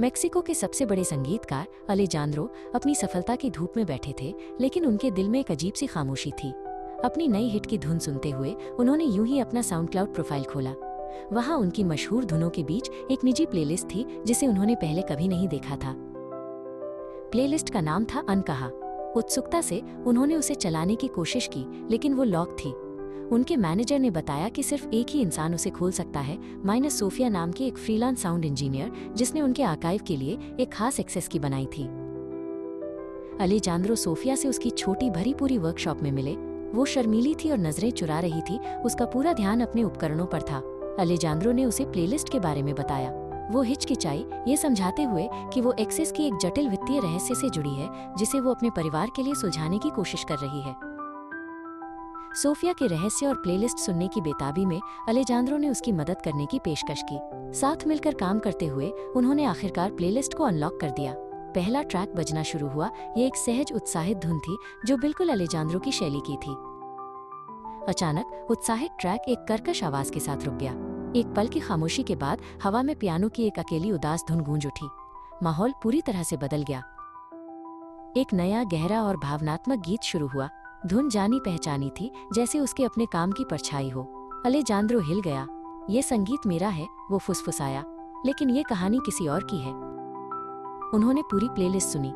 Mexico के सबसे बड़े संगीतकार अलेजांद्रो अपनी सफलता की धूप में बैठे थे, लेकिन उनके दिल में एक अजीब सी खामोशी थी। अपनी नई हिट की धुन सुनते हुए उन्होंने यूं ही अपना साउंड क्लाउड प्रोफाइल खोला। वहां उनकी मशहूर धुनों के बीच एक निजी प्लेलिस्ट थी जिसे उन्होंने पहले कभी नहीं देखा था। प्लेलिस्ट का नाम था अनकहा। उत्सुकता से उन्होंने उसे चलाने की कोशिश की, लेकिन वो लॉक थी। उनके मैनेजर ने बताया कि सिर्फ एक ही इंसान उसे खोल सकता है, माइनस सोफिया नाम की एक फ्रीलांस साउंड इंजीनियर जिसने उनके आर्काइव के लिए एक खास एक्सेस की बनाई थी। अलेजांद्रो सोफिया से उसकी छोटी भरी पूरी वर्कशॉप में मिले। वो शर्मीली थी और नजरें चुरा रही थी, उसका पूरा ध्यान अपने उपकरणों पर था। अलेजांद्रो ने उसे प्लेलिस्ट के बारे में बताया। वो हिचकिचाई, ये समझाते हुए कि वो एक्सेस की एक जटिल वित्तीय रहस्य से जुड़ी है जिसे वो अपने परिवार के लिए सुलझाने की कोशिश कर रही है। सोफिया के रहस्य और प्लेलिस्ट सुनने की बेताबी में अलेजांद्रो ने उसकी मदद करने की पेशकश की। साथ मिलकर काम करते हुए उन्होंने आखिरकार प्लेलिस्ट को अनलॉक कर दिया। पहला ट्रैक बजना शुरू हुआ। ये एक सहज उत्साहित धुन थी जो बिल्कुल अलेजांद्रो की शैली की थी। अचानक उत्साहित ट्रैक एक कर्कश आवाज के साथ रुक गया। एक पल की खामोशी के बाद हवा में पियानो की एक अकेली उदास धुन गूंज उठी। माहौल पूरी तरह से बदल गया। एक नया गहरा और भावनात्मक गीत शुरू हुआ। धुन जानी पहचानी थी, जैसे उसके अपने काम की परछाई हो। अलेजांद्रो हिल गया। ये संगीत मेरा है, वो फुसफुसाया, लेकिन ये कहानी किसी और की है। उन्होंने पूरी प्लेलिस्ट सुनी।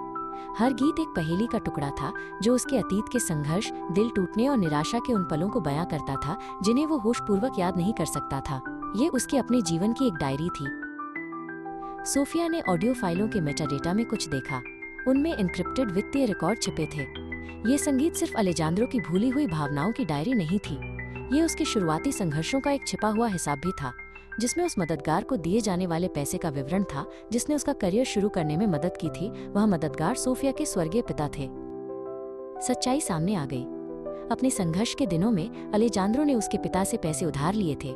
हर गीत एक पहेली का टुकड़ा था जो उसके अतीत के संघर्ष, दिल टूटने और निराशा के उन पलों को बयां करता था जिन्हें वो होशपूर्वक याद नहीं कर सकता था। ये उसके अपने जीवन की एक डायरी थी। सोफिया ने ऑडियो फाइलों के मेटाडेटा में कुछ देखा। उनमें एन्क्रिप्टेड वित्तीय रिकॉर्ड छिपे थे। ये संगीत सिर्फ अलेजांद्रो की भूली हुई भावनाओं की डायरी नहीं थी। ये उसके शुरुआती संघर्षों का एक छिपा हुआ हिसाब भी था, जिसमें उस मददगार को दिए जाने वाले पैसे का विवरण था जिसने उसका करियर शुरू करने में मदद की थी। वह मददगार सोफिया के स्वर्गीय पिता थे। सच्चाई सामने आ गई। अपने संघर्ष के दिनों में अलेजांद्रो ने उसके पिता से पैसे उधार लिए थे।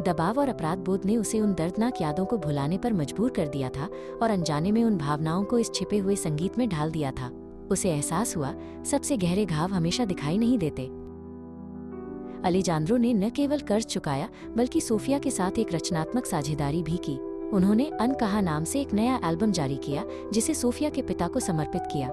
दबाव और अपराध बोध ने उसे उन दर्दनाक यादों को भुलाने पर मजबूर कर दिया था और अनजाने में उन भावनाओं को इस छिपे हुए संगीत में ढाल दिया था। उसे एहसास हुआ, सबसे गहरे घाव हमेशा दिखाई नहीं देते। अलेजांद्रो ने न केवल कर्ज चुकाया बल्कि सोफिया के साथ एक रचनात्मक साझेदारी भी की। उन्होंने अनकहा नाम से एक नया एल्बम जारी किया जिसे सोफिया के पिता को समर्पित किया।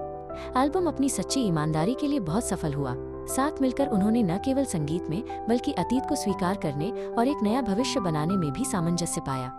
एल्बम अपनी सच्ची ईमानदारी के लिए बहुत सफल हुआ। साथ मिलकर उन्होंने न केवल संगीत में बल्कि अतीत को स्वीकार करने और एक नया भविष्य बनाने में भी सामंजस्य पाया।